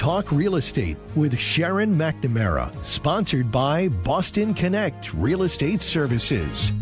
Talk Real Estate with Sharon McNamara, sponsored by Boston Connect Real Estate Services.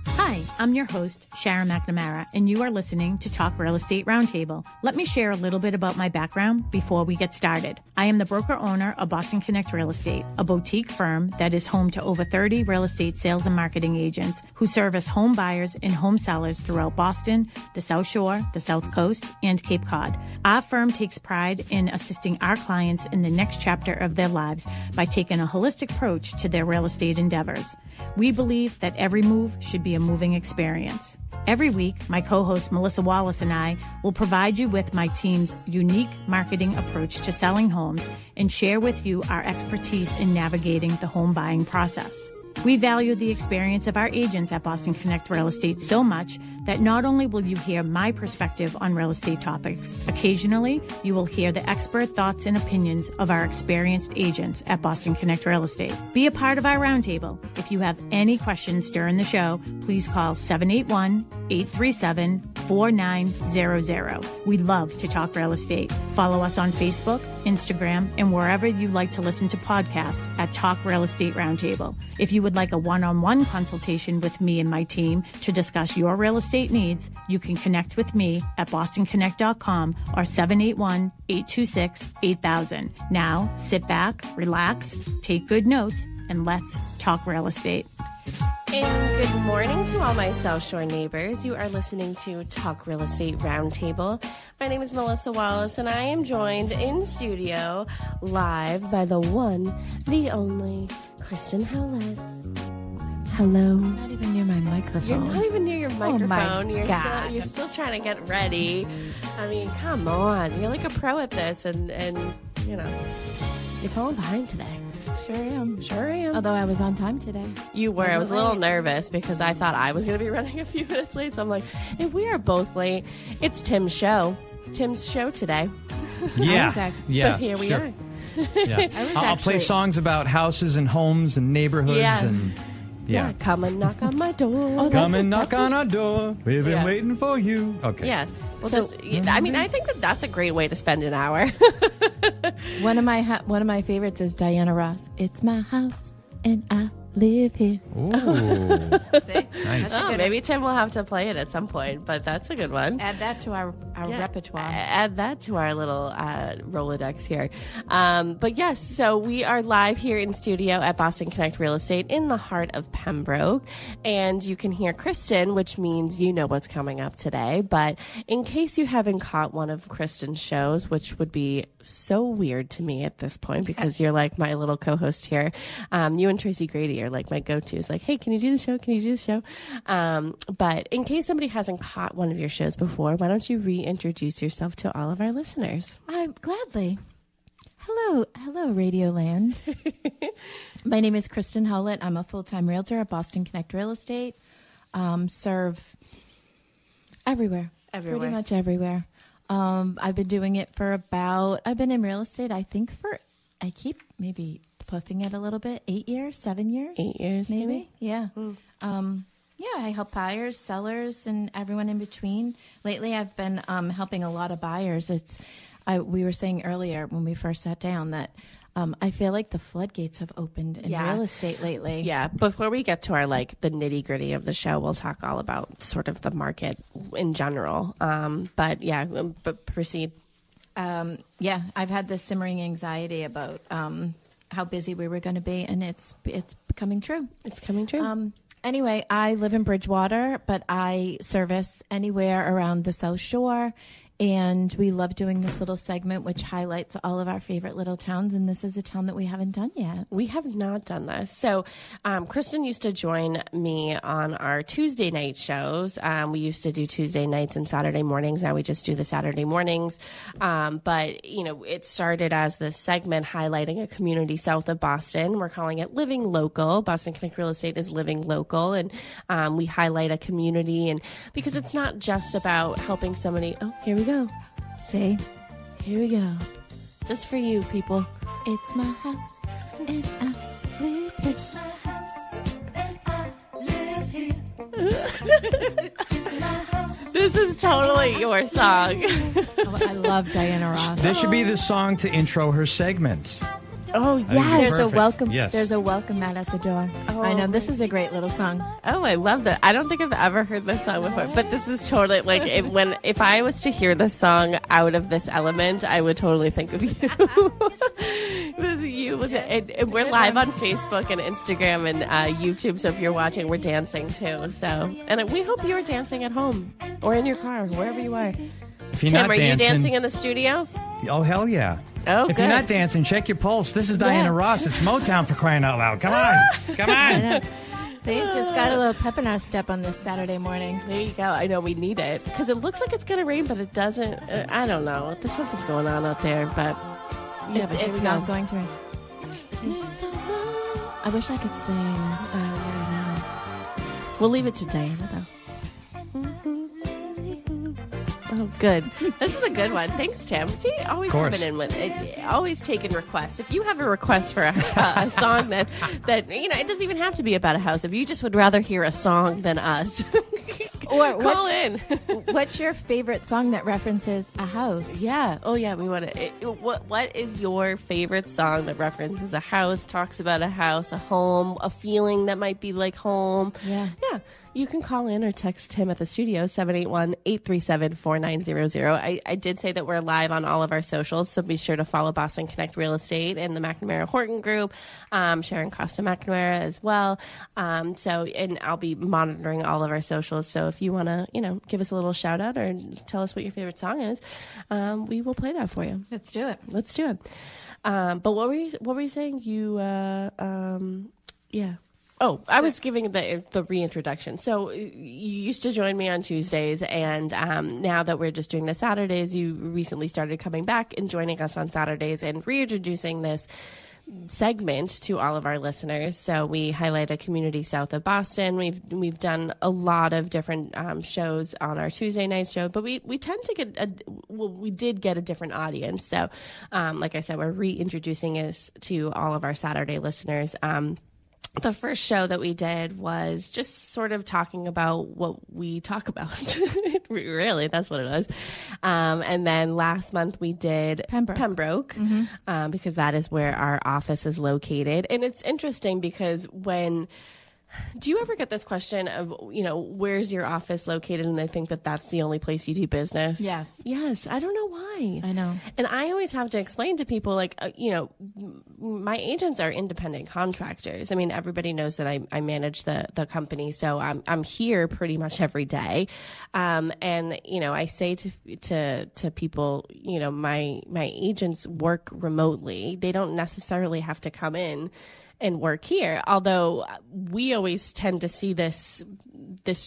Hi, I'm your host, Sharon McNamara, and you are listening to Talk Real Estate Roundtable. Let me share a little bit about my background before we get started. I am the broker-owner of Boston Connect Real Estate, a boutique firm that is home to over 30 real estate sales and marketing agents who service home buyers and home sellers throughout Boston, the South Shore, the South Coast, and Cape Cod. Our firm takes pride in assisting our clients in the next chapter of their lives by taking a holistic approach to their real estate endeavors. We believe that every move should be a moving experience. Every week, my co-host Melissa Wallace and I will provide you with my team's unique marketing approach to selling homes and share with you our expertise in navigating the home buying process. We value the experience of our agents at Boston Connect Real Estate so much that not only will you hear my perspective on real estate topics, occasionally you will hear the expert thoughts and opinions of our experienced agents at Boston Connect Real Estate. Be a part of our roundtable. If you have any questions during the show, please call 781-837-4900. We love to talk real estate. Follow us on Facebook, Instagram, and wherever you like to listen to podcasts at Talk Real Estate Roundtable. If you would like a one-on-one consultation with me and my team to discuss your real estate needs, you can connect with me at bostonconnect.com or 781-826-8000. Now, sit back, relax, take good notes, and let's talk real estate. And good morning to all my South Shore neighbors. You are listening to Talk Real Estate Roundtable. My name is Melissa Wallace, and I am joined in studio live by the one, the only, Kristen Howlett. Hello. I'm not even near my microphone. You're not even near your microphone. Oh my God. You're still trying to get ready. I mean, come on. You're like a pro at this, and you know, you're falling behind today. Sure am. Sure am. Although I was on time today. You were. I was a little nervous because I thought I was going to be running a few minutes late. So I'm like, if we are both late, it's Tim's show. Tim's show today. Yeah. But here we are. Yeah. I'll play songs about houses and homes and neighborhoods and... Yeah. Come and knock on my door. Oh, come and knock on our door. We've been waiting for you. Okay. Yeah. Well, I mean, I think that's a great way to spend an hour. One of my favorites is Diana Ross. It's my house and I live here. Ooh. Nice. Oh, maybe Tim will have to play it at some point, but that's a good one. Add that to our repertoire. Add that to our little Rolodex here. But yes, so we are live here in studio at Boston Connect Real Estate in the heart of Pembroke. And you can hear Kristen, which means you know what's coming up today. But in case you haven't caught one of Kristen's shows, which would be so weird to me at this point because you're like my little co-host here. You and Tracy Grady are like my go-tos. Like, hey, can you do the show? Can you do the show? But in case somebody hasn't caught one of your shows before, why don't you reintroduce yourself to all of our listeners? Gladly. Hello, Radio Land. My name is Kristen Howlett. I'm a full-time realtor at Boston Connect Real Estate. Serve everywhere. Pretty much everywhere. I've been doing it for I've been in real estate, I think I keep maybe puffing it a little bit, 8 years, 7 years. 8 years, maybe? Yeah. Yeah, I help buyers, sellers, and everyone in between. Lately, I've been helping a lot of buyers. We were saying earlier when we first sat down that I feel like the floodgates have opened in real estate lately. Yeah. Before we get to our the nitty gritty of the show, we'll talk all about sort of the market in general. But proceed. Yeah, I've had this simmering anxiety about how busy we were going to be, and it's coming true. It's coming true. Anyway, I live in Bridgewater, but I service anywhere around the South Shore. And we love doing this little segment, which highlights all of our favorite little towns. And this is a town that we haven't done yet. We have not done this. So Kristen used to join me on our Tuesday night shows. We used to do Tuesday nights and Saturday mornings. Now we just do the Saturday mornings. But, it started as this segment highlighting a community south of Boston. We're calling it Living Local. Boston Connect Real Estate is Living Local. And we highlight a community. And because it's not just about helping somebody. Oh, here we go. See? Here we go. Just for you, people. It's my house and I live here. It's my house and I live here. It's my house. This is totally your song. Oh, I love Diana Ross. This should be the song to intro her segment. Oh, yeah. There's Perfect. a welcome. Yes. There's a welcome mat at the door. I know this is a great little song. Oh, I love that. I don't think I've ever heard this song before, but this is totally like if I was to hear this song out of this element, I would totally think of you. This is you. And we're live on Facebook and Instagram and YouTube, so if you're watching, we're dancing too. So, and we hope you're dancing at home or in your car, wherever you are. If you're Tim, not are you dancing in the studio? Oh, hell yeah. Oh, if good. you're not dancing, check your pulse. This is Diana Ross. It's Motown, for crying out loud. Come on. Come on. See, just got a little pep in our step on this Saturday morning. There you go. I know we need it because it looks like it's going to rain, but it doesn't. I don't know. There's something's going on out there, but yeah, It's not going to rain. I wish I could sing. Right now. We'll leave it to Diana, though. Oh, good. This is a good one. Thanks, Tim. See, always coming in with it, always taking requests. If you have a request for a song that it doesn't even have to be about a house. If you just would rather hear a song than us, or call in. What's your favorite song that references a house? Yeah. Oh, yeah. We want to. What is your favorite song that references a house, talks about a house, a home, a feeling that might be like home? Yeah. Yeah. You can call in or text him at the studio, 781-837-4900. I did say that we're live on all of our socials, so be sure to follow Boston Connect Real Estate and the McNamara Horton Group, Sharon Costa McNamara as well. And I'll be monitoring all of our socials. So if you want to, give us a little shout out or tell us what your favorite song is, we will play that for you. Let's do it. Let's do it. But what were you saying? Yeah. Oh, I was giving the reintroduction. So you used to join me on Tuesdays, and now that we're just doing the Saturdays, you recently started coming back and joining us on Saturdays and reintroducing this segment to all of our listeners. So we highlight a community south of Boston. We've done a lot of different shows on our Tuesday night show, but we tend to get we did get a different audience. So like I said, we're reintroducing this to all of our Saturday listeners. The first show that we did was just sort of talking about what we talk about. Really, that's what it was. And then last month we did Pembroke because that is where our office is located. And it's interesting because do you ever get this question of, where's your office located? And I think that that's the only place you do business. Yes. Yes. I don't know why. I know. And I always have to explain to people, my agents are independent contractors. I mean, everybody knows that I manage the company. So I'm here pretty much every day. And, I say to people, my agents work remotely. They don't necessarily have to come in and work here. Although we always tend to see this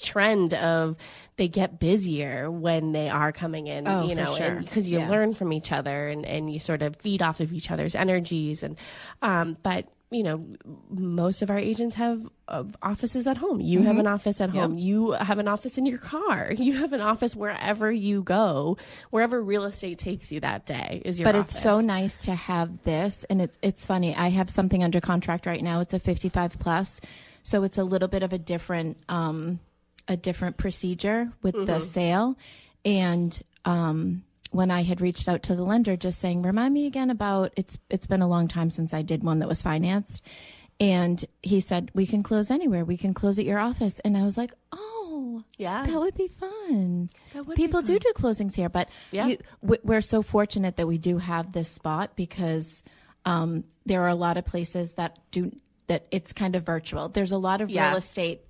trend of they get busier when they are coming in, because you learn from each other and you sort of feed off of each other's energies. And, but most of our agents have offices at home. You have an office at home. You have an office in your car. You have an office wherever you go, wherever real estate takes you that day is your office. But it's so nice to have this. And it's funny. I have something under contract right now. It's a 55 plus. So it's a little bit of a different procedure with the sale. And, when I had reached out to the lender just saying, remind me again about, it's been a long time since I did one that was financed. And he said, we can close anywhere. We can close at your office. And I was like, oh, yeah, that would be fun. People do closings here, but we're so fortunate that we do have this spot because there are a lot of places that it's kind of virtual. There's a lot of real estate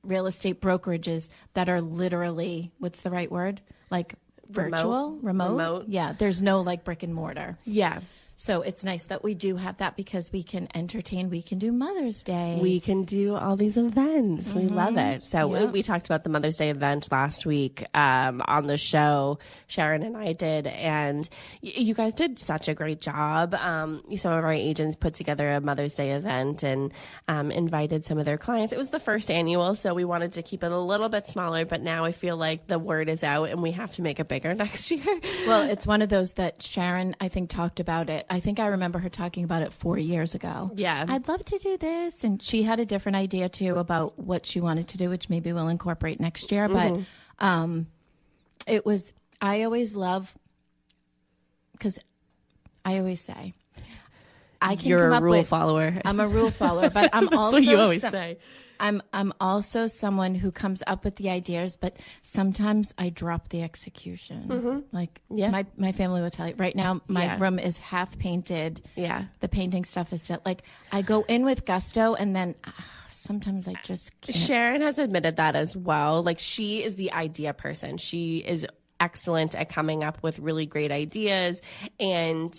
brokerages that are literally, what's the right word? Like virtual, remote. Yeah. There's no like brick and mortar. Yeah. So it's nice that we do have that because we can entertain. We can do Mother's Day. We can do all these events. We love it. So we talked about the Mother's Day event last week on the show. Sharon and I did, and you guys did such a great job. Some of our agents put together a Mother's Day event and invited some of their clients. It was the first annual, so we wanted to keep it a little bit smaller, but now I feel like the word is out and we have to make it bigger next year. Well, it's one of those that Sharon, I think, talked about it. I think I remember her talking about it 4 years ago. Yeah. I'd love to do this. And she had a different idea, too, about what she wanted to do, which maybe we'll incorporate next year. But I always love, because I always say, I can You're come a up rule with, follower. I'm a rule follower, but I'm also That's what you always say. I'm also someone who comes up with the ideas, but sometimes I drop the execution. Like my family will tell you right now, my room is half painted. Yeah. The painting stuff is still like, I go in with gusto and then sometimes I just can't. Sharon has admitted that as well. Like, she is the idea person. She is excellent at coming up with really great ideas, and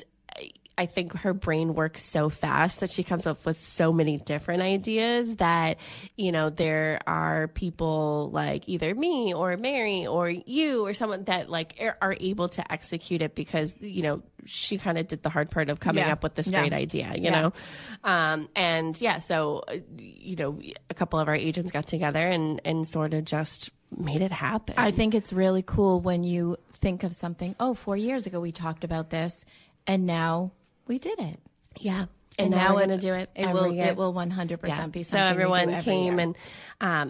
I think her brain works so fast that she comes up with so many different ideas that, you know, there are people like either me or Mary or you or someone that like are able to execute it because, you know, she kind of did the hard part of coming up with this great idea, you know? So, you know, a couple of our agents got together and sort of just made it happen. I think it's really cool when you think of something, 4 years ago we talked about this, and now we did it. Yeah. And now we're going to do it every year. It will 100% be something. So everyone came and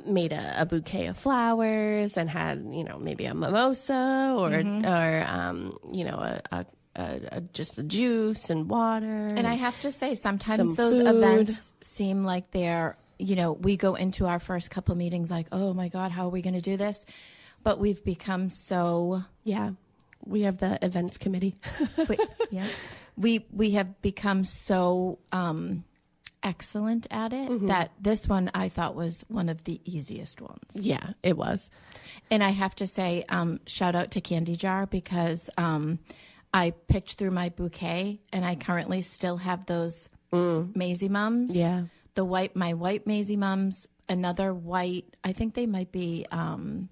made a bouquet of flowers and had, you know, maybe a mimosa or you know, just a juice and water. And I have to say, sometimes those food. events seem like they're, you know, we go into our first couple meetings like, oh my God, how are we going to do this? But we've become so... Yeah. We have the events committee. We have become so excellent at it that this one I thought was one of the easiest ones. Yeah, it was. And I have to say, shout out to Candy Jar, because I picked through my bouquet and I currently still have those Maisie Mums. Yeah. My white Maisie Mums, another white, I think they might be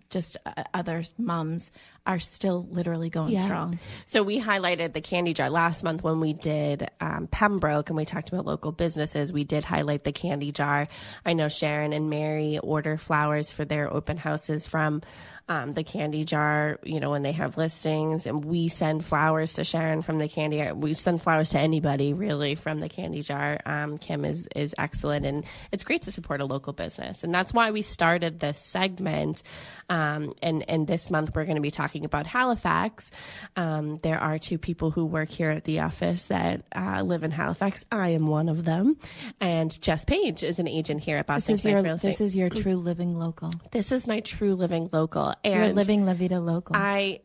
just other mums, are still literally going strong. So we highlighted the candy jar last month when we did Pembroke and we talked about local businesses. We did highlight the candy jar. I know Sharon and Mary order flowers for their open houses from the candy jar, you know, when they have listings, and we send flowers to Sharon from the candy jar. We send flowers to anybody really from the candy jar. Kim is excellent, and it's great to support a local business. And that's why we started this segment. And this month we're going to be talking about Halifax. There are two people who work here at the office that live in Halifax. I am one of them. And Jess Page is an agent here at Boston Connect Real Estate. This is your true living local. This is my true living local. And you're living La Vida local.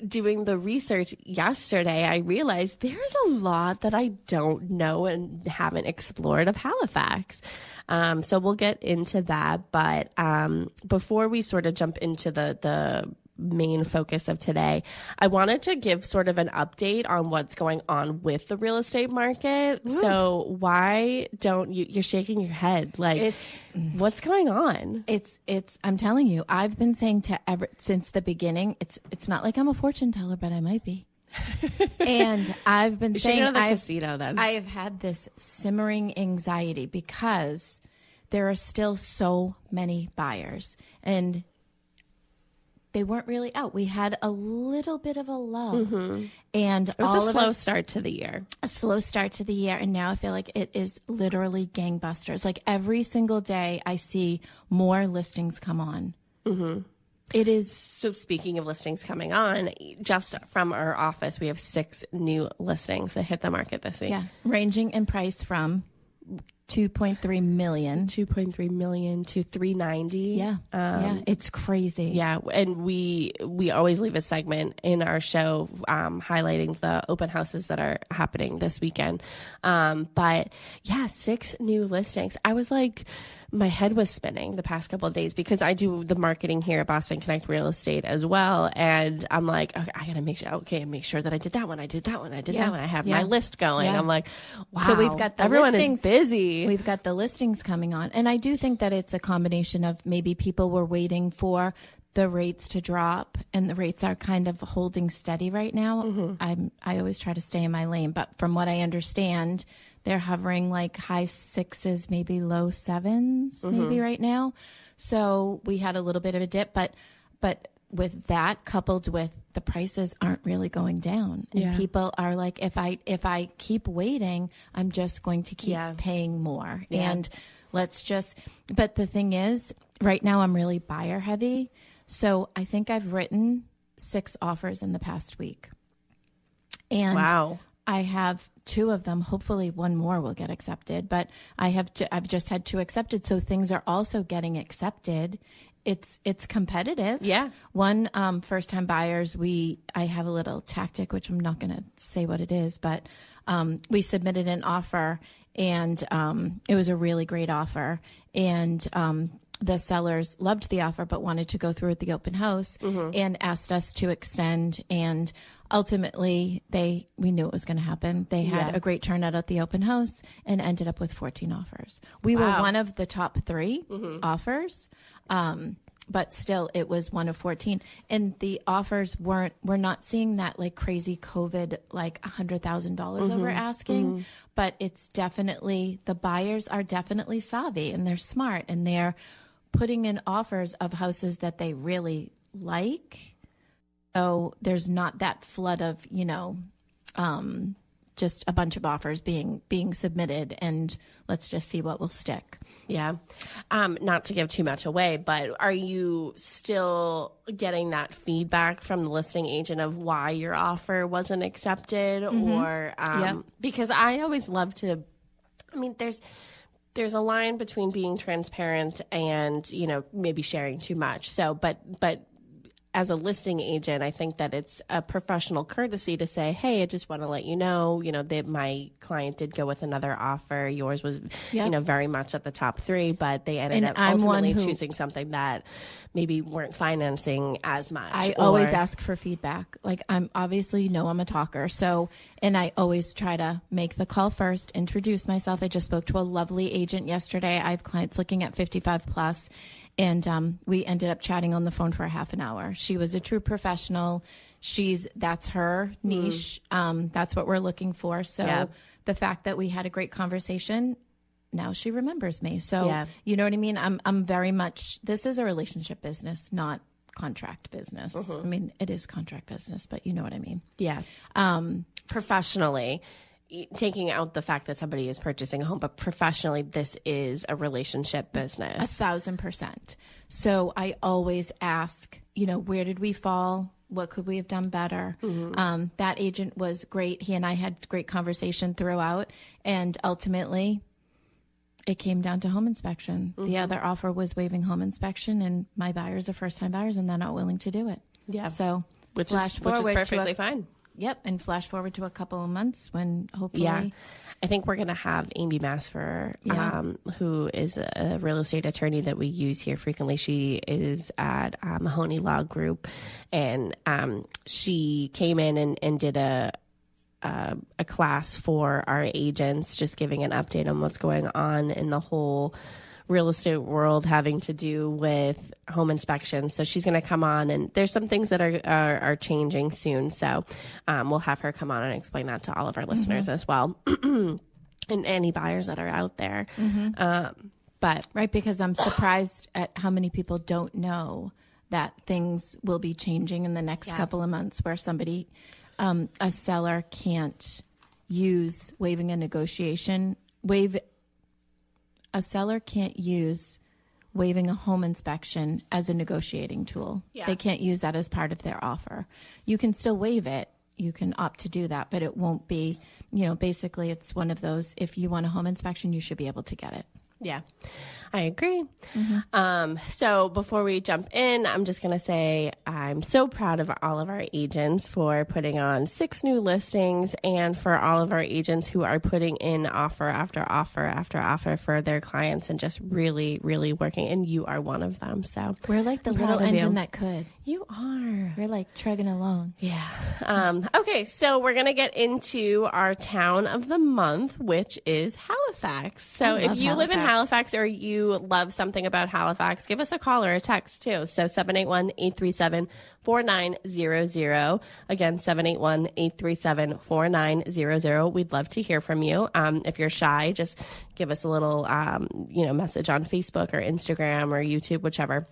Doing the research yesterday, I realized there's a lot that I don't know and haven't explored of Halifax. So we'll get into that. But before we sort of jump into the main focus of today, I wanted to give sort of an update on what's going on with the real estate market. Ooh. So why don't you're shaking your head like what's going on? It's I'm telling you, I've been saying since the beginning, it's not like I'm a fortune teller, but I might be. And I've been saying casino, then. I have had this simmering anxiety because there are still so many buyers, and they weren't really out. We had a little bit of a lull. And it was a slow start to the year. A slow start to the year. And now I feel like it is literally gangbusters. Like every single day I see more listings come on. It is. So speaking of listings coming on, just from our office, we have 6 new listings that hit the market this week. Yeah. Ranging in price from $2.3 million to $390. Yeah. It's crazy. Yeah. And we always leave a segment in our show highlighting the open houses that are happening this weekend. But yeah, 6 new listings. I was like, my head was spinning the past couple of days because I do the marketing here at Boston Connect Real Estate as well. And I'm like, okay, I got to make sure that I did that one. I did that one. I have my list going. I'm like, wow. So we've got everyone is busy. We've got the listings coming on. And I do think that it's a combination of maybe people were waiting for the rates to drop, and the rates are kind of holding steady right now. I always try to stay in my lane, but from what I understand, they're hovering like high 6s, maybe low 7s, maybe right now. So we had a little bit of a dip, but with that coupled with the prices aren't really going down, and people are like, if I keep waiting, I'm just going to keep paying more. And but the thing is, right now I'm really buyer heavy. So I think I've written 6 offers in the past week. And wow. I have 2 of them. Hopefully one more will get accepted, but I've just had 2 accepted. So things are also getting accepted. It's competitive. Yeah. One, first time buyers, I have a little tactic, which I'm not going to say what it is, but we submitted an offer, and it was a really great offer. And the sellers loved the offer, but wanted to go through with the open house and asked us to extend. And ultimately, we knew it was going to happen. They had a great turnout at the open house and ended up with 14 offers. We were one of the top 3 offers. But still, it was one of 14. And the offers we're not seeing that like crazy COVID, like $100,000 over asking, but it's definitely, the buyers are definitely savvy and they're smart and they're putting in offers of houses that they really like. So there's not that flood of, just a bunch of offers being submitted, and let's just see what will stick. Yeah. Not to give too much away, but are you still getting that feedback from the listing agent of why your offer wasn't accepted? Or because I always love to, there's a line between being transparent and, maybe sharing too much. So, but as a listing agent, I think that it's a professional courtesy to say, hey, I just want to let you know, that my client did go with another offer. Yours was, very much at the top 3, but they ended up ultimately choosing something that maybe weren't financing as much. I always ask for feedback. Like, I'm obviously, I'm a talker. So, and I always try to make the call first, introduce myself. I just spoke to a lovely agent yesterday. I have clients looking at 55 plus. And we ended up chatting on the phone for a half an hour. She was a true professional. That's her niche. That's what we're looking for. So the fact that we had a great conversation, now she remembers me. So you know what I mean? I'm very much, this is a relationship business, not contract business. It is contract business, but you know what I mean? Yeah. Professionally, taking out the fact that somebody is purchasing a home, but professionally, this is a relationship business. 1,000%. So I always ask, where did we fall? What could we have done better? That agent was great. He and I had great conversation throughout. And ultimately, it came down to home inspection. The other offer was waiving home inspection, and my buyers are first-time buyers, and they're not willing to do it. Yeah. So which is perfectly fine. Yep, and flash forward to a couple of months when hopefully... Yeah, I think we're going to have Amy Masfer, who is a real estate attorney that we use here frequently. She is at Mahoney Law Group, and she came in and did a class for our agents, just giving an update on what's going on in the whole real estate world having to do with home inspections. So she's going to come on, and there's some things that are changing soon. So we'll have her come on and explain that to all of our listeners as well, and any buyers that are out there. But right, because I'm surprised at how many people don't know that things will be changing in the next couple of months, where somebody, a seller can't use waiving a negotiation, a seller can't use waiving a home inspection as a negotiating tool. Yeah. They can't use that as part of their offer. You can still waive it. You can opt to do that, but it won't be, basically it's one of those, if you want a home inspection, you should be able to get it. Yeah, I agree. So before we jump in, I'm just going to say I'm so proud of all of our agents for putting on 6 new listings, and for all of our agents who are putting in offer after offer after offer for their clients, and just really, really working. And you are one of them. So we're like the little engine that could. You are. We're like trugging along. Yeah. Okay, so we're going to get into our town of the month, which is Halifax. So if you live in Halifax, or you love something about Halifax, give us a call or a text too. So 781-837-4900. Again, 781-837-4900. We'd love to hear from you. If you're shy, just give us a little, message on Facebook or Instagram or YouTube, whichever.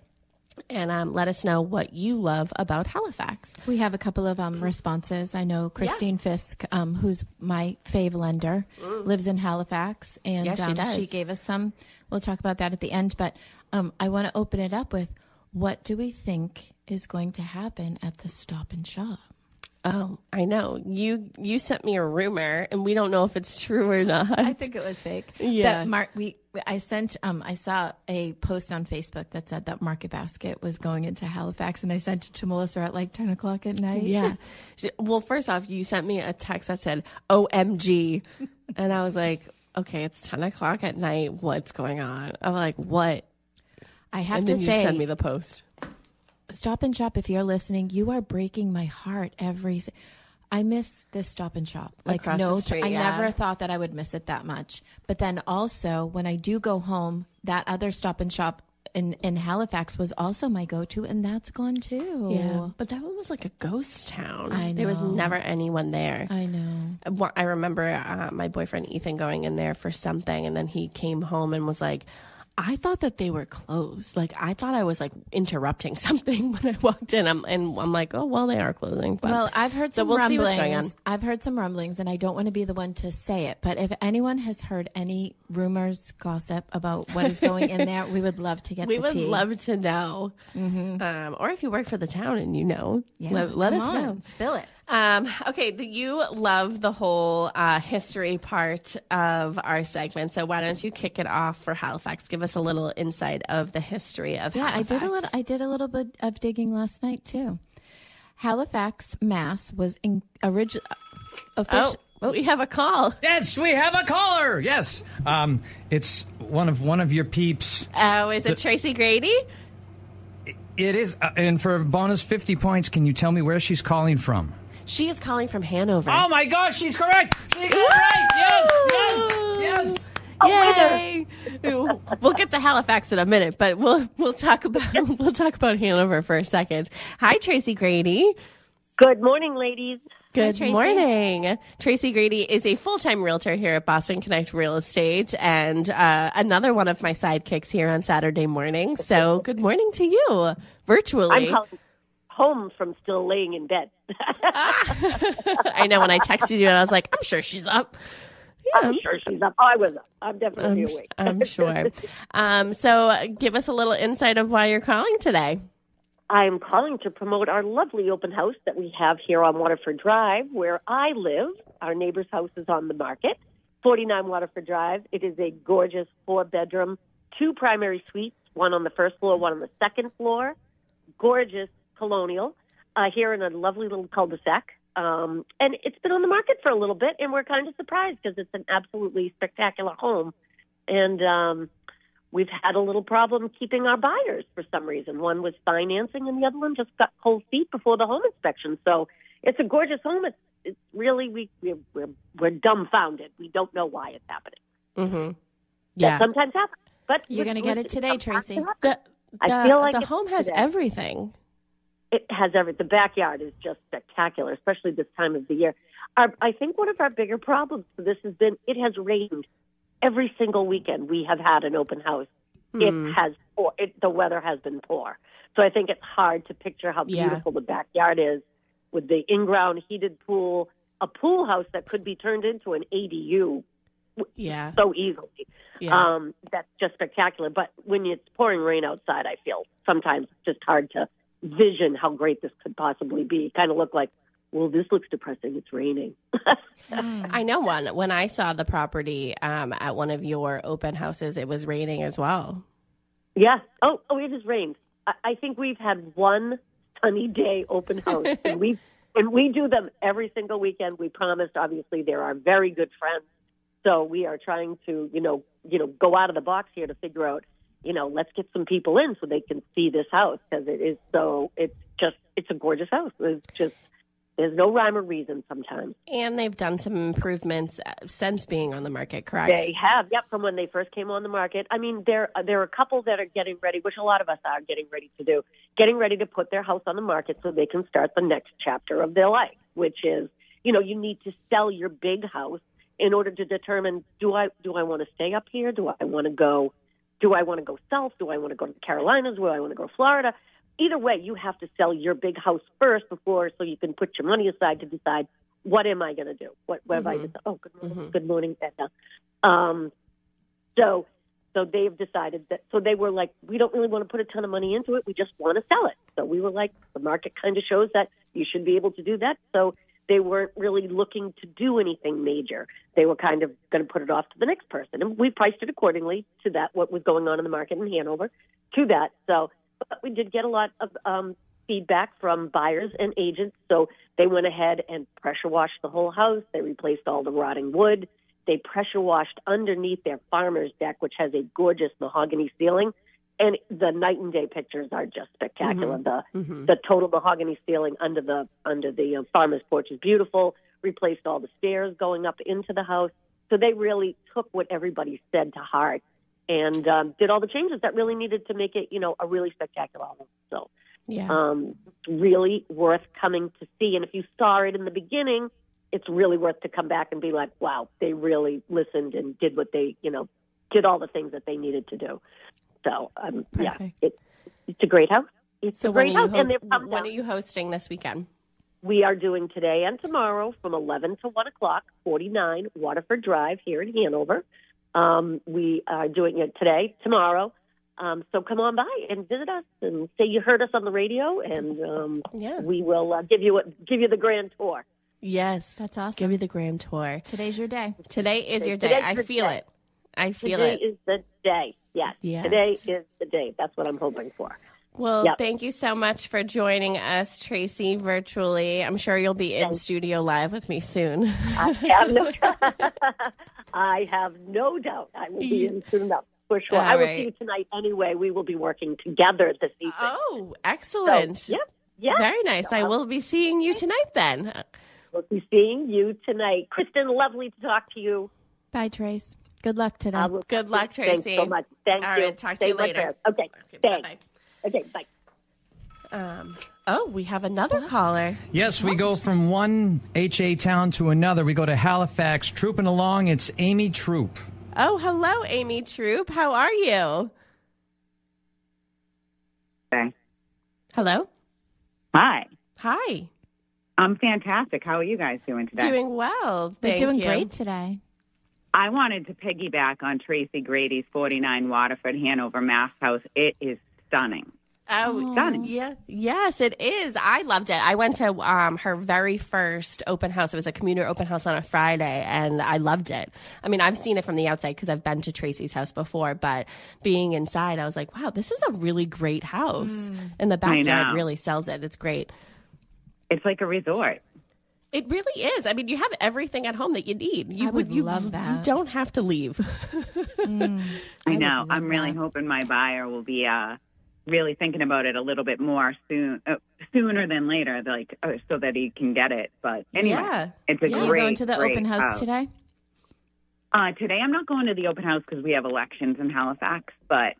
And let us know what you love about Halifax. We have a couple of responses. I know Christine Fisk, who's my fave lender, lives in Halifax, and yes, she does. She gave us some. We'll talk about that at the end, but I want to open it up with, What do we think is going to happen at the Stop and Shop? Oh, I know. You sent me a rumor, and we don't know if it's true or not. I think it was fake. Yeah. I saw a post on Facebook that said that Market Basket was going into Halifax, and I sent it to Melissa at like 10 o'clock at night. Yeah. Well, first off, you sent me a text that said, OMG. And I was like, okay, it's 10 o'clock at night. What's going on? I'm like, what? I have and to then say, you send me the post. Stop and Shop, if you're listening, you are breaking my heart I miss this Stop and Shop. Like, across the street, I yeah. never thought that I would miss it that much. But then also, when I do go home, that other Stop and Shop in Halifax was also my go-to, and that's gone too. Yeah, but that one was like a ghost town. I know. There was never anyone there. I know. I remember my boyfriend Ethan going in there for something, and then he came home and was like, I thought that they were closed. Like, I thought I was like interrupting something when I walked in. I'm like, oh, well, they are closing. But, well, I've heard some we'll see rumblings. what's going on. I've heard some rumblings, and I don't want to be the one to say it. But if anyone has heard any rumors, gossip about what is going in there, we would love to get the tea. We would love to know. Mm-hmm. Or if you work for the town and you know, let us know. Spill it. Okay, you love the whole history part of our segment, so why don't you kick it off for Halifax? Give us a little insight of the history of Halifax. I did a little bit of digging last night too. Halifax, Mass, was originally we have a call. Yes, we have a caller. Yes, it's one of your peeps. Oh, is it Tracy Grady? It is, and for bonus 50 points, can you tell me where she's calling from? She is calling from Hanover. Oh my gosh, she's correct. She got it right. Yes. Yay! We'll get to Halifax in a minute, but we'll talk about Hanover for a second. Hi, Tracy Grady. Good morning, ladies. Good morning. Tracy Grady is a full-time realtor here at Boston Connect Real Estate and another one of my sidekicks here on Saturday morning. So good morning to you, virtually. I'm calling home from still laying in bed. I know when I texted you, and I was like, I'm sure she's up. Yeah. I'm sure she's up. Oh, I was up. I'm definitely awake. I'm sure. So give us a little insight of why you're calling today. I'm calling to promote our lovely open house that we have here on Waterford Drive, where I live. Our neighbor's house is on the market, 49 Waterford Drive. It is a gorgeous 4-bedroom, 2 primary suites, one on the first floor, one on the second floor. Gorgeous colonial here in a lovely little cul-de-sac. And it's been on the market for a little bit, and we're kind of surprised because it's an absolutely spectacular home. And we've had a little problem keeping our buyers for some reason. One was financing, and the other one just got cold feet before the home inspection. So it's a gorgeous home. It's really, we're dumbfounded. We don't know why it's happening. Mm-hmm. Yeah. That sometimes happens. But you're going to get it today, Tracy. I feel like the home has everything. It has everything. The backyard is just spectacular, especially this time of the year. I think one of our bigger problems for this has been it has rained every single weekend. We have had an open house. The weather has been poor. So I think it's hard to picture how beautiful the backyard is with the in-ground heated pool, a pool house that could be turned into an ADU so easily. Yeah. That's just spectacular. But when it's pouring rain outside, I feel sometimes it's just hard to vision how great this could possibly be. Kind of look like, well, this looks depressing. It's raining. I know one. When I saw the property at one of your open houses, it was raining as well. Yeah. Oh, it has rained. I think we've had one sunny day open house, and we do them every single weekend. We promised. Obviously, they're our very good friends, so we are trying to, go out of the box here to figure out, let's get some people in so they can see this house because it's a gorgeous house. There's no rhyme or reason sometimes. And they've done some improvements since being on the market, correct? They have, from when they first came on the market. I mean, there are a couple that are getting ready, which a lot of us are getting ready to do, getting ready to put their house on the market so they can start the next chapter of their life, which is, you need to sell your big house in order to determine, do I want to stay up here? Do I want to go south? Do I want to go to the Carolinas? Do I want to go to Florida? Either way, you have to sell your big house first so you can put your money aside to decide, what am I going to do? What have I decided? Oh, good morning, Good morning, Edna. So So they've decided that, so they were like, we don't really want to put a ton of money into it. We just want to sell it. So we were like, the market kind of shows that you should be able to do that. So they weren't really looking to do anything major. They were kind of going to put it off to the next person. And we priced it accordingly to that, what was going on in the market in Hanover, to that. So but we did get a lot of feedback from buyers and agents. So they went ahead and pressure washed the whole house. They replaced all the rotting wood. They pressure washed underneath their farmer's deck, which has a gorgeous mahogany ceiling. And the night and day pictures are just spectacular. The total mahogany ceiling under the farmer's porch is beautiful. Replaced all the stairs going up into the house. So they really took what everybody said to heart and did all the changes that really needed to make it, a really spectacular home. So, really worth coming to see. And if you saw it in the beginning, it's really worth to come back and be like, wow, they really listened and did what they, did all the things that they needed to do. So, it's a great house. It's a great house. And when are you hosting this weekend? We are doing today and tomorrow from 11 to 1 o'clock, 49 Waterford Drive here in Hanover. We are doing it today, tomorrow. So come on by and visit us and say you heard us on the radio, and we will give you the grand tour. Yes. That's awesome. Give you the grand tour. Today's your day. Today is your day. I feel it. Today is the day. Yes. Today is the day. That's what I'm hoping for. Well, thank you so much for joining us, Tracy, virtually. I'm sure you'll be in studio live with me soon. I have no doubt I will be in soon enough, for sure. I will see you tonight anyway. We will be working together this evening. Oh, excellent. So, very nice. So I will be seeing you tonight then. We'll be seeing you tonight. Kristen, lovely to talk to you. Bye, Trace. Good luck today. Good luck, Tracy. Thanks so much. Thank you. All right, talk to you later. Okay, thanks. Bye-bye. Okay, bye. We have another caller. Yes, we go from one HA town to another. We go to Halifax. Trooping along, it's Amy Troop. Oh, hello, Amy Troop. How are you? Okay. Hello? Hi. Hi. I'm fantastic. How are you guys doing today? Doing well. We're doing great today. I wanted to piggyback on Tracy Grady's 49 Waterford, Hanover, Mass house. It is stunning. Oh, stunning. Yeah. Yes, it is. I loved it. I went to her very first open house. It was a community open house on a Friday, and I loved it. I mean, I've seen it from the outside because I've been to Tracy's house before, but being inside, I was like, wow, this is a really great house. And the backyard really sells it. It's great. It's like a resort. It really is. I mean, you have everything at home that you need. I would love that. You don't have to leave. I know. I'm really hoping my buyer will be really thinking about it a little bit more sooner than later, so that he can get it. But anyway, it's a great. Are you going to the open house today? Today I'm not going to the open house because we have elections in Halifax, but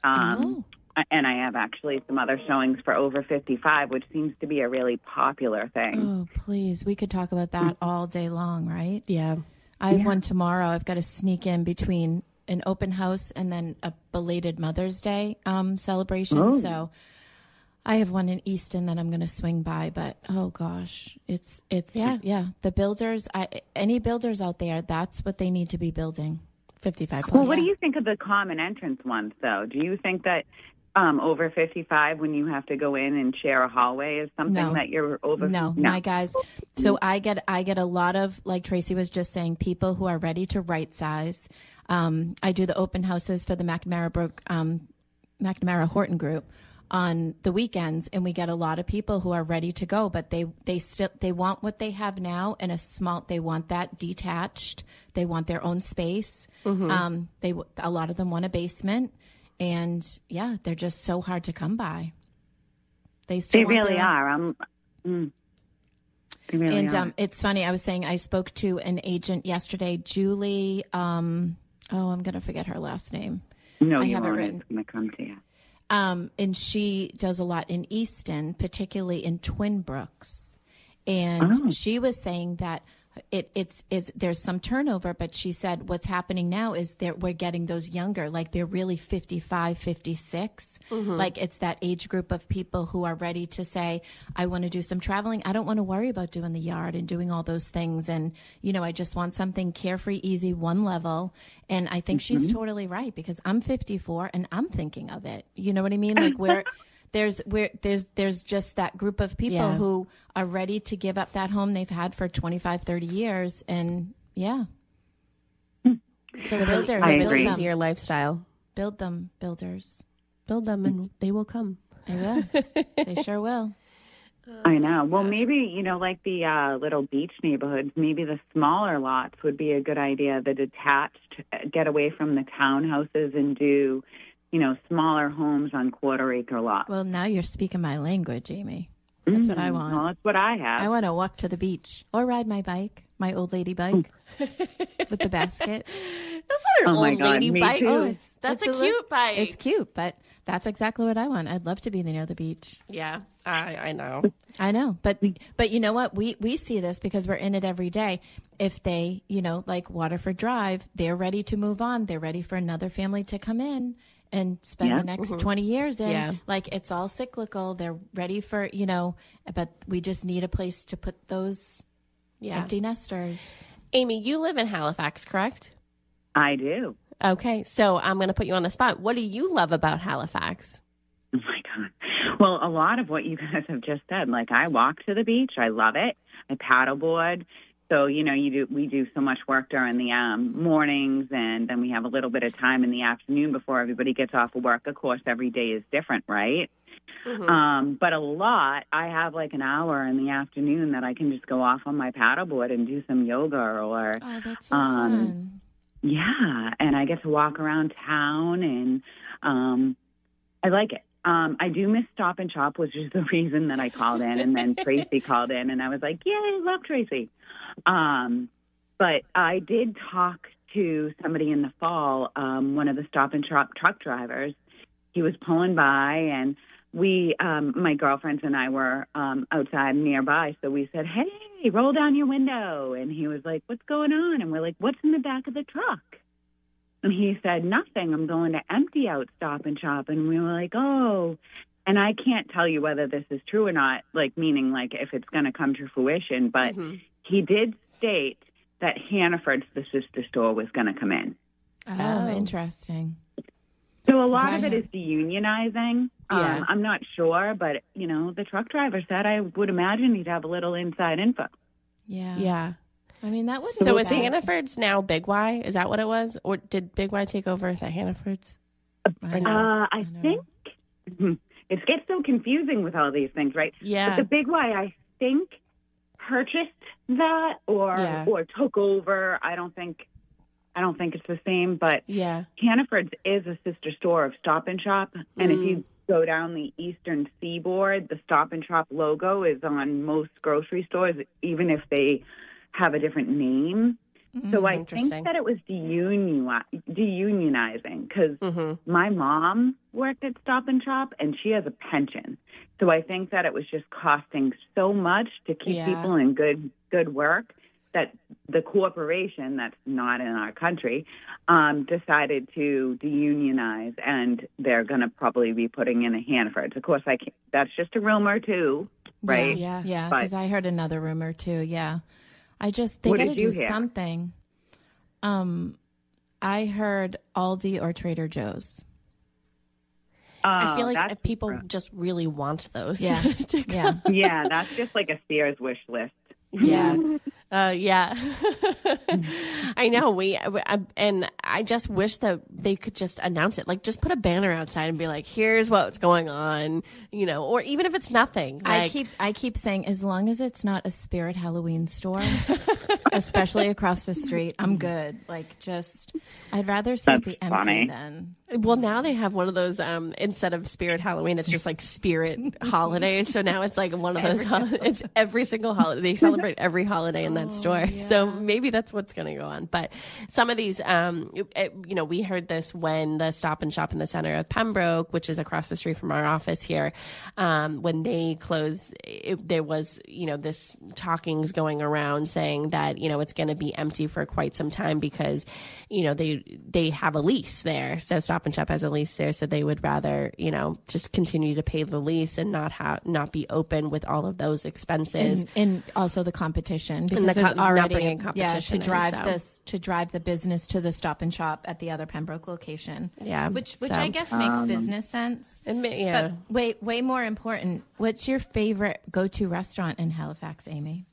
and I have actually some other showings for over 55, which seems to be a really popular thing. Oh, please. We could talk about that all day long, right? Yeah. I have one tomorrow. I've got to sneak in between an open house and then a belated Mother's Day celebration. So I have one in Easton that I'm going to swing by, but oh gosh, it's the builders, any builders out there, that's what they need to be building. 55. Well, what do you think of the common entrance ones though? Do you think that over 55 when you have to go in and share a hallway is something that you're over? No, my guys. So I get a lot of, like Tracy was just saying, people who are ready to right size. I do the open houses for the McNamara Horton group on the weekends, and we get a lot of people who are ready to go, but they want what they have now in a small. They want that detached. They want their own space. A lot of them want a basement, and they're just so hard to come by. They really are. It's funny. I was saying I spoke to an agent yesterday, Julie. I'm going to forget her last name. No, I you have it won't. written. It's going to come to you. And she does a lot in Easton, particularly in Twin Brooks. And she was saying that it's there's some turnover, but she said what's happening now is that we're getting those younger, like they're really 55, 56. Like it's that age group of people who are ready to say, I want to do some traveling. I don't want to worry about doing the yard and doing all those things. And, I just want something carefree, easy, one level. And I think she's totally right, because I'm 54 and I'm thinking of it. You know what I mean? Like there's just that group of people who are ready to give up that home they've had for 25, 30 years. And so the builders, I build agree. them. Easier lifestyle. Build them, builders. Build them and they will come. They will. They sure will. I know. Well, maybe, like the little beach neighborhoods, maybe the smaller lots would be a good idea. The detached, get away from the townhouses and do, smaller homes on quarter-acre lots. Well, now you're speaking my language, Amy. That's what I want. Well, that's what I have. I want to walk to the beach or ride my bike, my old lady bike with the basket. That's not an old lady me bike. too. Oh, that's a cute bike. It's cute, but that's exactly what I want. I'd love to be near the beach. Yeah, I know. I know, but you know what? We see this because we're in it every day. If they, like Waterford Drive, they're ready to move on. They're ready for another family to come in and spend the next 20 years in. Yeah. Like, it's all cyclical. They're ready for, but we just need a place to put those empty nesters. Amy, you live in Halifax, correct? I do. Okay, so I'm going to put you on the spot. What do you love about Halifax? Oh, my God. Well, a lot of what you guys have just said. Like, I walk to the beach. I love it. I paddleboard. So, we do so much work during the mornings, and then we have a little bit of time in the afternoon before everybody gets off of work. Of course, every day is different, right? But a lot, I have like an hour in the afternoon that I can just go off on my paddleboard and do some yoga or... Oh, that's so fun. Yeah, and I get to walk around town, and I like it. I do miss Stop and Shop, which is the reason that I called in, and then Tracy called in, and I was like, yay, I love Tracy. But I did talk to somebody in the fall, one of the Stop and Shop truck drivers. He was pulling by, and we, my girlfriends and I were outside nearby, so we said, hey, roll down your window. And he was like, what's going on? And we're like, what's in the back of the truck? And he said, nothing. I'm going to empty out Stop and Shop. And we were like, oh. And I can't tell you whether this is true or not, like meaning like if it's going to come to fruition. But he did state that Hannaford's, the sister store, was going to come in. Oh, interesting. So a lot of it is deunionizing. Yeah. I'm not sure, but, the truck driver said I would imagine he'd have a little inside info. Yeah. Yeah. I mean, that would. So is Hannaford's now Big Y? Is that what it was? Or did Big Y take over the Hannaford's? I think it gets so confusing with all these things, right? Yeah. But the Big Y, I think, purchased that or took over. I don't think it's the same, but Hannaford's is a sister store of Stop and Shop, and if you go down the eastern seaboard, the Stop and Shop logo is on most grocery stores, even if they have a different name. So I think that it was deunionizing because my mom worked at Stop and Shop, and she has a pension. So I think that it was just costing so much to keep people in good work that the corporation that's not in our country decided to deunionize, and they're going to probably be putting in a Hannaford's. Of course, that's just a rumor too, right? Yeah, because I heard another rumor too. Yeah, they got to do something. I heard Aldi or Trader Joe's. I feel like if people just really want those. Yeah, yeah, that's just like a Sears wish list. Yeah. Yeah. I know. And I just wish that they could just announce it. Like, just put a banner outside and be like, here's what's going on, or even if it's nothing. Like, I keep saying, as long as it's not a Spirit Halloween store, especially across the street, I'm good. Like, I'd rather see it be empty than. Well, now they have one of those, instead of Spirit Halloween, it's just like Spirit Holidays. So now it's like one of those, it's every single holiday. They celebrate every holiday in that store. Yeah. So maybe that's what's going to go on. But some of these, we heard this when the Stop and Shop in the center of Pembroke, which is across the street from our office here, when they closed, there was, this talkings going around saying that, it's going to be empty for quite some time because, they have a lease there. So Stop and Shop has a lease there, so they would rather, just continue to pay the lease and not be open with all of those expenses, and also the competition, because and there's already competition to drive the business to the Stop and Shop at the other Pembroke location. Yeah, which I guess makes business sense. Yeah, but way more important, what's your favorite go-to restaurant in Halifax, Amy?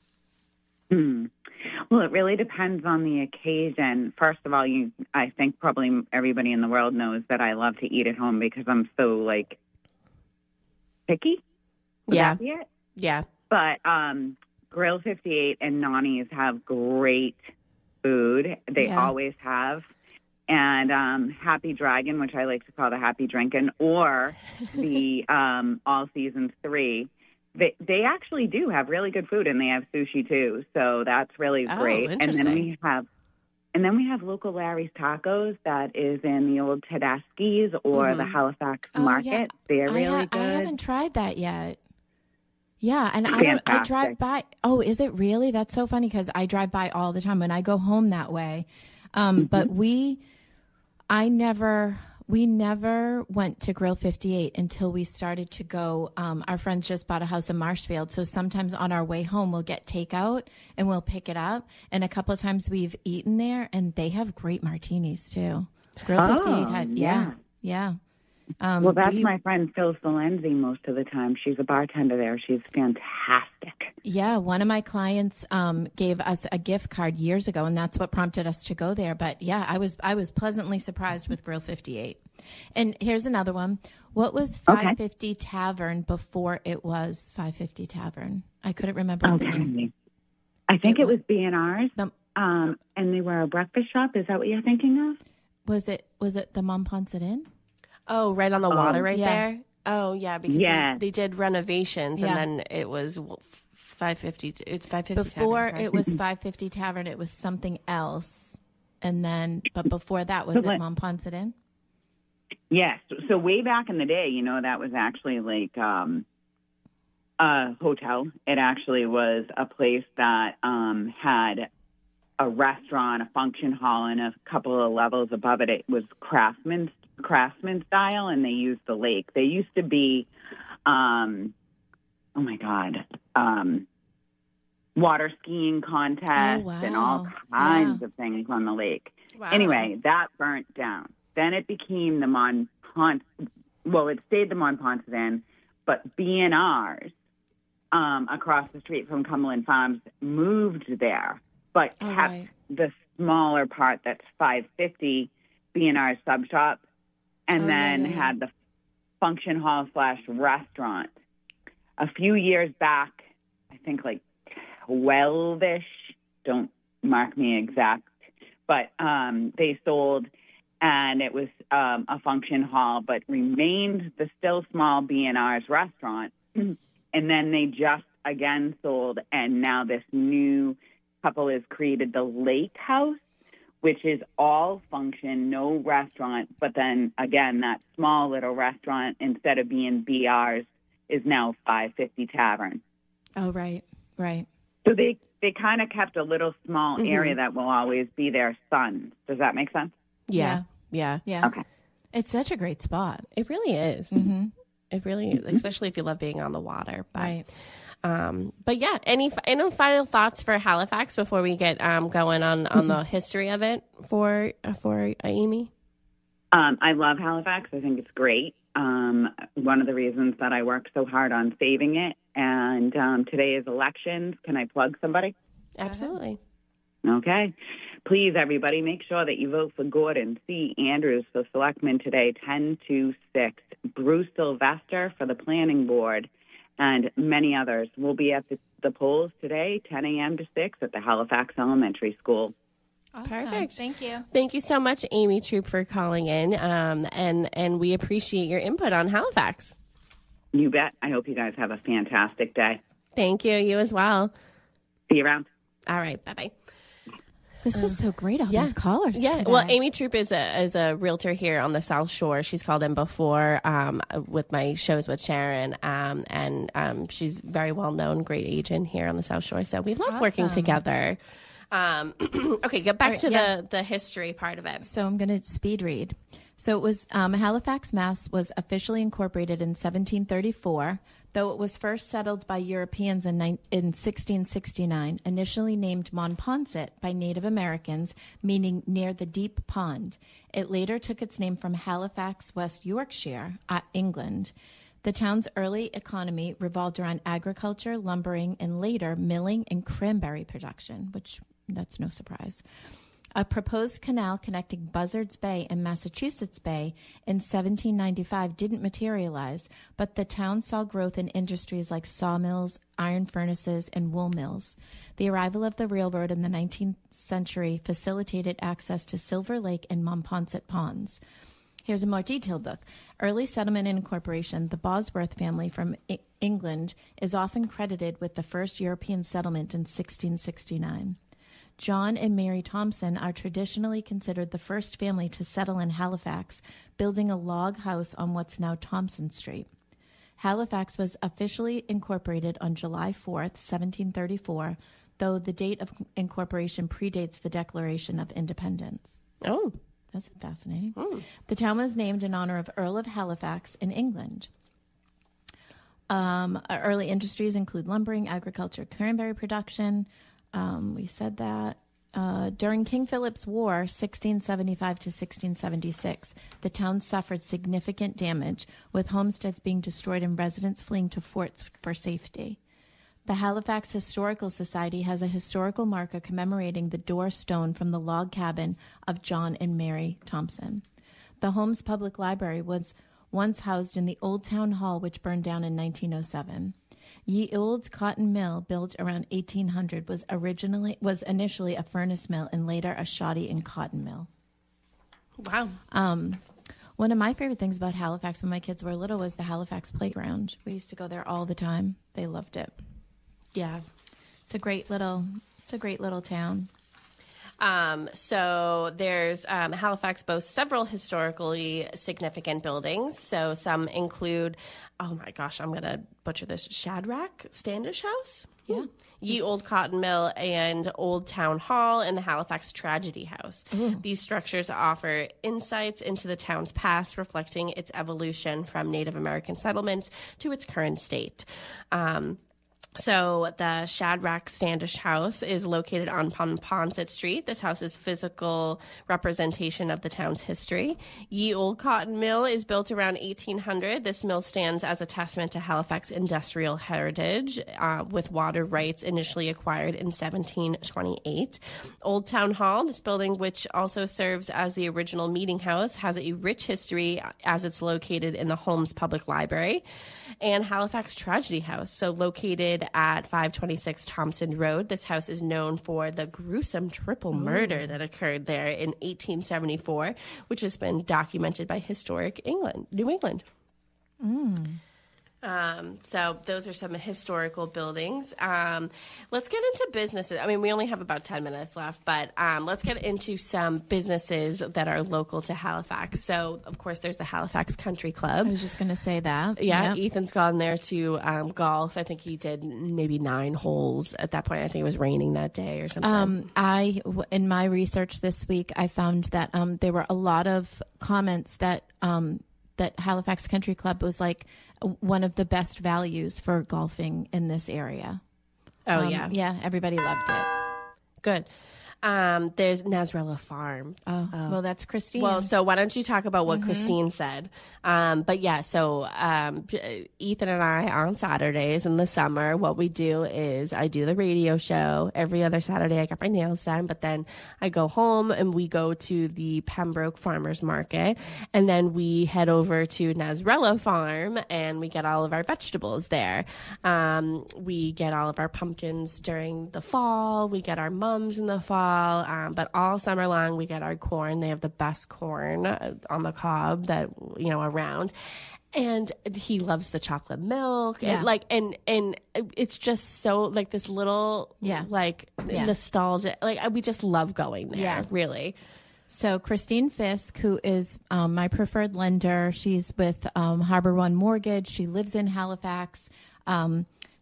Well, it really depends on the occasion. First of all, I think probably everybody in the world knows that I love to eat at home because I'm so, picky. Would that be it? Yeah. But Grill 58 and Nani's have great food. They always have. And Happy Dragon, which I like to call the Happy Drinkin', or the All Seasons 3. They actually do have really good food, and they have sushi too. So that's really great. And then we have local Larry's Tacos that is in the old Tedeschi's or the Halifax Market. Yeah. They're really good. I haven't tried that yet. Yeah, and I drive by. Oh, is it really? That's so funny because I drive by all the time when I go home that way. But we never went to Grill 58 until we started to go. Our friends just bought a house in Marshfield. So sometimes on our way home, we'll get takeout and we'll pick it up. And a couple of times we've eaten there, and they have great martinis too. Grill 58 had, yeah. Well, that's my friend Phil Salenzi most of the time. She's a bartender there. She's fantastic. Yeah, one of my clients gave us a gift card years ago, and that's what prompted us to go there. But yeah, I was pleasantly surprised with Grill 58. And here's another one. What was 550 Tavern before it was 550 Tavern? I couldn't remember the name. I think it was B&R's, and they were a breakfast shop. Is that what you're thinking of? Was it the Montponset Inn? Oh, right on the water there? Oh, yeah, because they did renovations, and then it was 550. It's 550 Before Tavern, right? It was 550 Tavern, it was something else. And then, but before that, was it Montponset Inn? Yes. So way back in the day, that was actually like a hotel. It actually was a place that had a restaurant, a function hall, and a couple of levels above it. It was craftsman style, and they used the lake. They used to be, water skiing contests and all kinds of things on the lake. Wow. Anyway, that burnt down. Then it became the it stayed the Montponset Inn, but B&R's across the street from Cumberland Farms moved there, but kept the smaller part that's 550 B&R's sub shop, and then had the function hall / restaurant. A few years back, I think like 12-ish, don't mark me exact, but they sold, and it was a function hall, but remained the still small B&R's restaurant. And then they just again sold, and now this new couple has created the Lake House, which is all function, no restaurant. But then again, that small little restaurant, instead of being BR's, is now 550 Tavern. Oh, right. So they kind of kept a little small area that will always be their Sons. Does that make sense? Yeah. Okay. It's such a great spot. It really is. Mm-hmm. It really is, especially if you love being on the water. But, right. But yeah, any final thoughts for Halifax before we get going on the history of it for Amy? I love Halifax. I think it's great. One of the reasons that I work so hard on saving it. And today is elections. Can I plug somebody? Absolutely. Okay. Please, everybody, make sure that you vote for Gordon C. Andrews for Selectman today, 10-6. Bruce Sylvester for the Planning Board, and many others. We'll be at the polls today, 10 a.m. to 6 at the Halifax Elementary School. Awesome. Perfect. Thank you. Thank you so much, Amy Troop, for calling in, and we appreciate your input on Halifax. You bet. I hope you guys have a fantastic day. Thank you. You as well. See you around. All right. Bye-bye. This was so great, all these callers today. Well, Amy Troop is a realtor here on the South Shore. She's called in before with my shows with Sharon, and she's very well-known, great agent here on the South Shore. So we love working together. Okay, get back to the history part of it. So I'm going to speed read. So it was Halifax, Mass. Was officially incorporated in 1734, though it was first settled by Europeans in 1669, initially named Monpont by Native Americans, meaning near the deep pond. It later took its name from Halifax, West Yorkshire, England. The town's early economy revolved around agriculture, lumbering, and later milling and cranberry production, which that's no surprise. A proposed canal connecting Buzzards Bay and Massachusetts Bay in 1795 didn't materialize, but the town saw growth in industries like sawmills, iron furnaces, and wool mills. The arrival of the railroad in the 19th century facilitated access to Silver Lake and Monpont ponds. Here's a more detailed look. Early settlement and incorporation, the Bosworth family from England is often credited with the first European settlement in 1669. John and Mary Thompson are traditionally considered the first family to settle in Halifax, building a log house on what's now Thompson Street. Halifax was officially incorporated on July 4th, 1734, though the date of incorporation predates the Declaration of Independence. Oh, that's fascinating. The town was named in honor of Earl of Halifax in England. Early industries include lumbering, agriculture, cranberry production. We said that. During King Philip's War, 1675 to 1676, the town suffered significant damage, with homesteads being destroyed and residents fleeing to forts for safety. The Halifax Historical Society has a historical marker commemorating the door stone from the log cabin of John and Mary Thompson. The home's public library was once housed in the Old Town Hall, which burned down in 1907. Ye Olde Cotton Mill, built around 1800, was initially a furnace mill and later a shoddy and cotton mill. Wow. One of my favorite things about Halifax when my kids were little was the Halifax playground. We used to go there all the time. They loved it. Yeah. It's a great little town. So there's Halifax boasts several historically significant buildings. So some include, oh my gosh, I'm going to butcher this, Shadrach Standish House? Yeah. Ye Old Cotton Mill and Old Town Hall and the Halifax Tragedy House. Ooh. These structures offer insights into the town's past, reflecting its evolution from Native American settlements to its current state. So the Shadrach Standish House is located on Ponset Street. This house is physical representation of the town's history. Ye Old Cotton Mill is built around 1800. This mill stands as a testament to Halifax industrial heritage, with water rights initially acquired in 1728. Old Town Hall, this building, which also serves as the original meeting house, has a rich history as it's located in the Holmes Public Library. And Halifax Tragedy House, so located at 526 Thompson Road. This house is known for the gruesome triple murder that occurred there in 1874, which has been documented by Historic New England. So those are some historical buildings. Let's get into businesses. I mean, we only have about 10 minutes left, but let's get into some businesses that are local to Halifax. So, of course, there's the Halifax Country Club. I was just going to say that. Yeah, yep. Ethan's gone there to golf. I think he did maybe 9 holes at that point. I think it was raining that day or something. In my research this week, I found that there were a lot of comments that that Halifax Country Club was like one of the best values for golfing in this area. Oh, yeah. Yeah, everybody loved it. Good. There's Nasrella Farm. Well, that's Christine. Well, so why don't you talk about what Christine said? But yeah, so Ethan and I on Saturdays in the summer, what we do is I do the radio show every other Saturday. I got my nails done, but then I go home and we go to the Pembroke Farmers Market, and then we head over to Nasrella Farm and we get all of our vegetables there. We get all of our pumpkins during the fall. We get our mums in the fall. fall, but all summer long we get our corn. They have the best corn on the cob that, around. And he loves the chocolate milk. Yeah. And it's just so like this little, nostalgia. Like we just love going there, really. So Christine Fisk, who is my preferred lender, she's with Harbor One Mortgage. She lives in Halifax.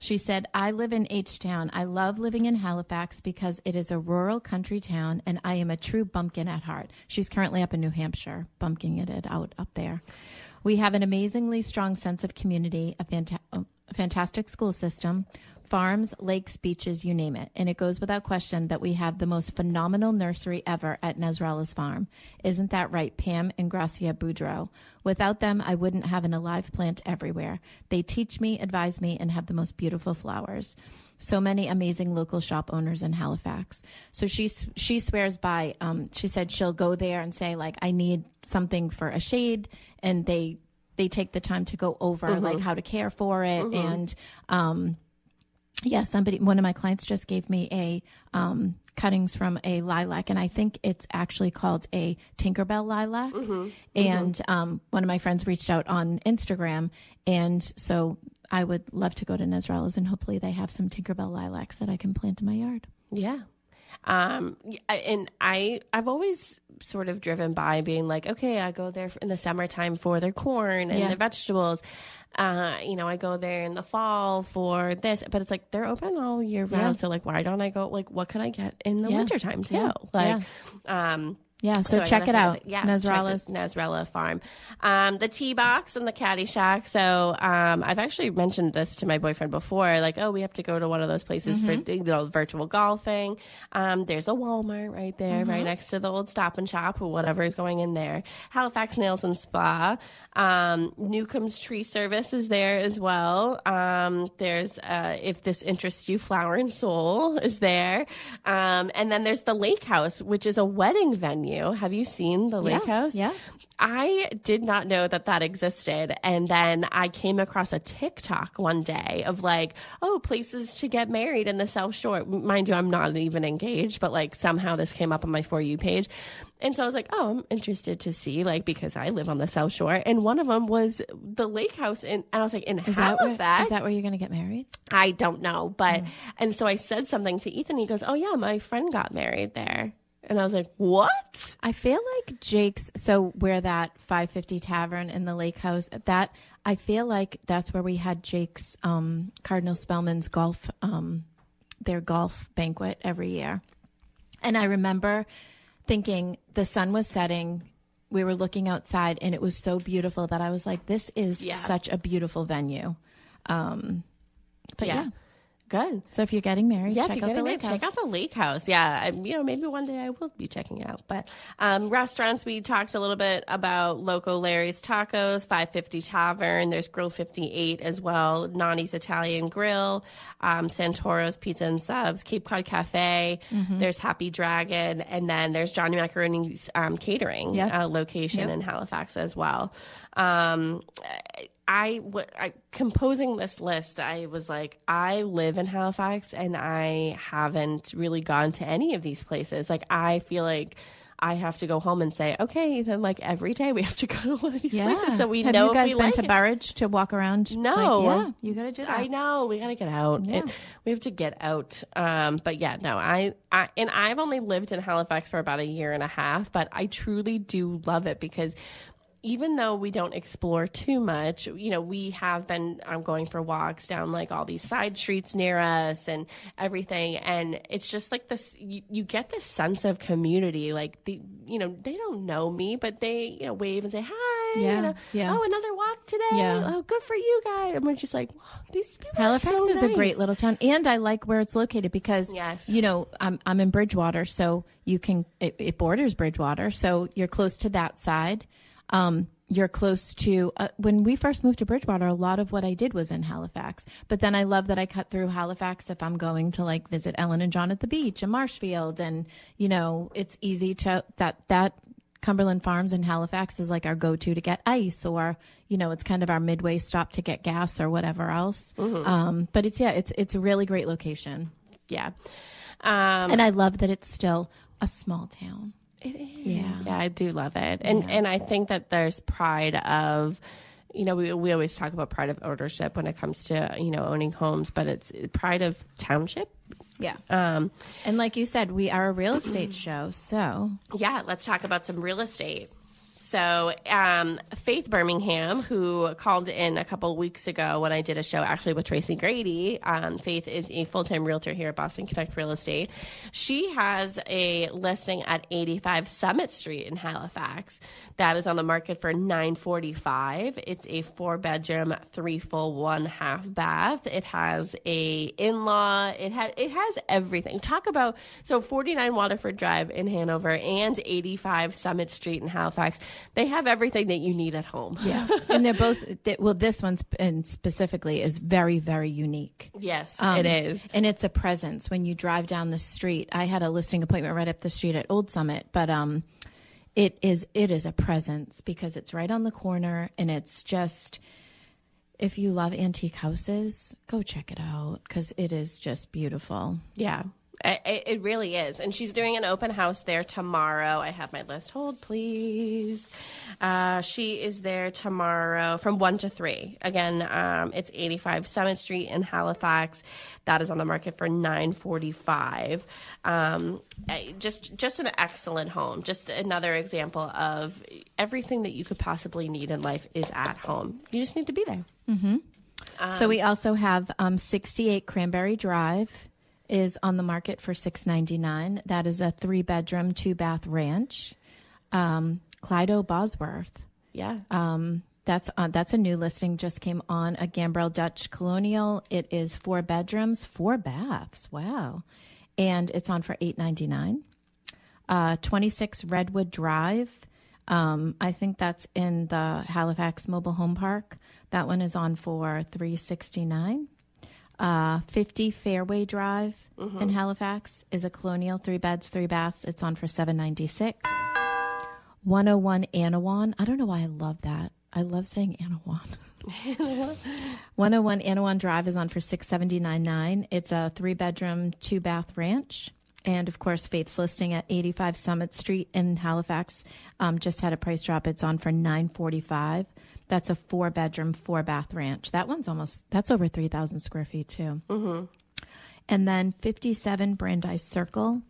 She said, I live in H-Town. I love living in Halifax because it is a rural country town, and I am a true bumpkin at heart. She's currently up in New Hampshire, bumpkinning it out up there. We have an amazingly strong sense of community, a fantastic school system, farms, lakes, beaches, you name it. And it goes without question that we have the most phenomenal nursery ever at Nesrella's farm. Isn't that right, Pam and Gracia Boudreau? Without them, I wouldn't have an alive plant everywhere. They teach me, advise me, and have the most beautiful flowers. So many amazing local shop owners in Halifax. So she swears by, she said she'll go there and say, like, I need something for a shade, and they take the time to go over, like, how to care for it. And, one of my clients just gave me a cuttings from a lilac, and I think it's actually called a Tinkerbell lilac. And one of my friends reached out on Instagram, and so I would love to go to Nesrella's, and hopefully they have some Tinkerbell lilacs that I can plant in my yard. Yeah. And I've always sort of driven by being like, okay, I go there in the summertime for their corn and their vegetables. I go there in the fall for this, but it's like, they're open all year round. So like, why don't I go? Like, what can I get in the wintertime too? So check it out. Nesrella's. Nesrella Farm. The Tea Box and the Caddy Shack. So I've actually mentioned this to my boyfriend before, like, oh, we have to go to one of those places for virtual golfing. There's a Walmart right there, right next to the old Stop and Shop or whatever is going in there. Halifax Nails and Spa. Newcomb's Tree Service is there as well. There's, if this interests you, Flower and Soul is there. And then there's the Lake House, which is a wedding venue. Have you seen the Lake House? Yeah. I did not know that existed. And then I came across a TikTok one day of like, oh, places to get married in the South Shore. Mind you, I'm not even engaged, but like somehow this came up on my For You page. And so I was like, oh, I'm interested to see, like, because I live on the South Shore. And one of them was the Lake House. And I was like, in Halifax? Is that where you're going to get married? I don't know. But, and so I said something to Ethan. He goes, oh, yeah, my friend got married there. And I was like, what? I feel like Jake's, so where that 550 Tavern in the Lake House, that I feel like that's where we had Jake's Cardinal Spellman's golf, their golf banquet every year. And I remember thinking the sun was setting, we were looking outside, and it was so beautiful that I was like, this is such a beautiful venue. But yeah. Good. So if you're getting married, check out the Lake House. Check out the Lake House. Yeah. Maybe one day I will be checking it out. But restaurants, we talked a little bit about Loco Larry's Tacos, 550 Tavern. There's Grill 58 as well. Nani's Italian Grill, Santoro's Pizza and Subs, Cape Cod Cafe. There's Happy Dragon. And then there's Johnny Macaroni's catering location in Halifax as well. Composing this list, I was like, I live in Halifax and I haven't really gone to any of these places. Like, I feel like I have to go home and say, okay, then like every day we have to go to one of these places so we know if we like it. Have you guys been to Burridge to walk around? No. You got to do that. I know. We got to get out. Yeah. We have to get out. But yeah, no, I've only lived in Halifax for about a year and a half, but I truly do love it because even though we don't explore too much, we have been going for walks down like all these side streets near us and everything. And it's just like this, you get this sense of community. Like they don't know me, but they, wave and say, hi, Yeah. oh, another walk today. Yeah. Oh, good for you guys. And we're just like, wow, these people Halifax are so is nice. a great little town. And I like where it's located because, I'm in Bridgewater, so it borders Bridgewater. So you're close to that side. You're close to, when we first moved to Bridgewater, a lot of what I did was in Halifax. But then I love that I cut through Halifax if I'm going to like visit Ellen and John at the beach and Marshfield. And, it's easy to, that Cumberland Farms in Halifax is like our go-to to get ice or, it's kind of our midway stop to get gas or whatever else. But it's a really great location. Yeah. And I love that it's still a small town. It is. Yeah, I do love it. And I think that there's pride of, we always talk about pride of ownership when it comes to, owning homes, but it's pride of township. Yeah. And like you said, we are a real estate show. So yeah, let's talk about some real estate. So Faith Birmingham, who called in a couple weeks ago when I did a show actually with Tracy Grady, Faith is a full-time realtor here at Boston Connect Real Estate. She has a listing at 85 Summit Street in Halifax that is on the market for $945. It's a 4-bedroom, 3 full, 1 half bath. It has a in-law. It has everything. Talk about, so 49 Waterford Drive in Hanover and 85 Summit Street in Halifax. They have everything that you need at home. Yeah. And they're both, this one specifically is very, very unique. Yes, it is. And it's a presence when you drive down the street. I had a listing appointment right up the street at Old Summit, but it is a presence because it's right on the corner, and it's just, if you love antique houses, go check it out because it is just beautiful. Yeah. It really is. And she's doing an open house there tomorrow. I have my list. Hold, please. She is there tomorrow from 1 to 3. Again, it's 85 Summit Street in Halifax. That is on the market for $945. Just an excellent home. Just another example of everything that you could possibly need in life is at home. You just need to be there. Mm-hmm. So we also have 68 Cranberry Drive is on the market for $699. That is a 3-bedroom, 2-bath ranch. Clydo Bosworth. Yeah. That's a new listing, just came on, a Gambrel Dutch Colonial. It is 4 bedrooms, 4 baths. Wow. And it's on for $899. 26 Redwood Drive. I think that's in the Halifax Mobile Home Park. That one is on for $369. 50 Fairway Drive in Halifax is a colonial, 3 beds, 3 baths. It's on for $796. 101 Anawan. I don't know why I love that. I love saying Anawan. 101 Anawan Drive is on for $679.9. It's a 3-bedroom, 2-bath ranch. And, of course, Faith's listing at 85 Summit Street in Halifax just had a price drop. It's on for $945. That's a 4-bedroom, 4-bath ranch. That one's that's over 3,000 square feet, too. Mm-hmm. And then 57 Brandeis Circle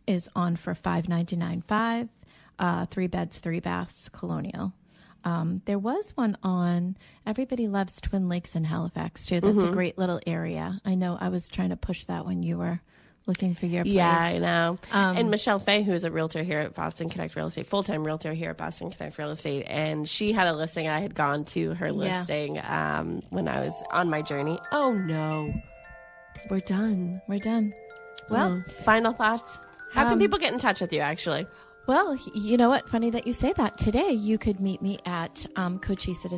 is on for $599.5. 3 beds, 3 baths, colonial. There was one on, everybody loves Twin Lakes in Halifax, too. That's a great little area. I know I was trying to push that when you were looking for your place. Yeah, I know. And Michelle Fay, who is a realtor here at Boston Connect Real Estate, full-time realtor here at Boston Connect Real Estate, and she had a listing. I had gone to her listing when I was on my journey. Oh, no. We're done. Well, final thoughts? How can people get in touch with you, actually? Well, you know what? Funny that you say that. Today, you could meet me at Cochesset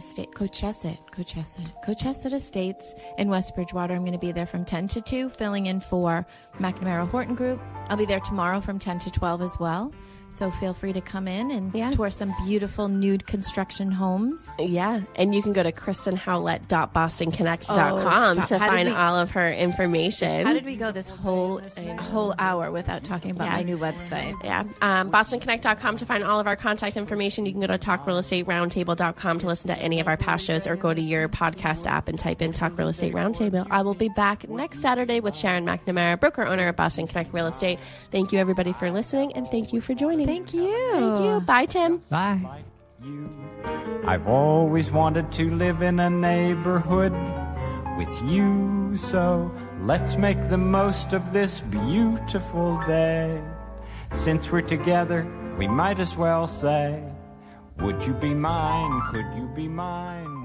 Estates in West Bridgewater. I'm going to be there from 10 to 2, filling in for McNamara Horton Group. I'll be there tomorrow from 10 to 12 as well. So feel free to come in and tour some beautiful nude construction homes. Yeah, and you can go to kristenhowlett.bostonconnect.com to find all of her information. How did we go this whole hour without talking about my new website? Yeah, bostonconnect.com to find all of our contact information. You can go to talkrealestateroundtable.com to listen to any of our past shows, or go to your podcast app and type in Talk Real Estate Roundtable. I will be back next Saturday with Sharon McNamara, broker owner of Boston Connect Real Estate. Thank you, everybody, for listening, and thank you for joining. Thank you. Thank you. Bye, Tim. Bye. I've always wanted to live in a neighborhood with you, so let's make the most of this beautiful day. Since we're together, we might as well say, would you be mine? Could you be mine?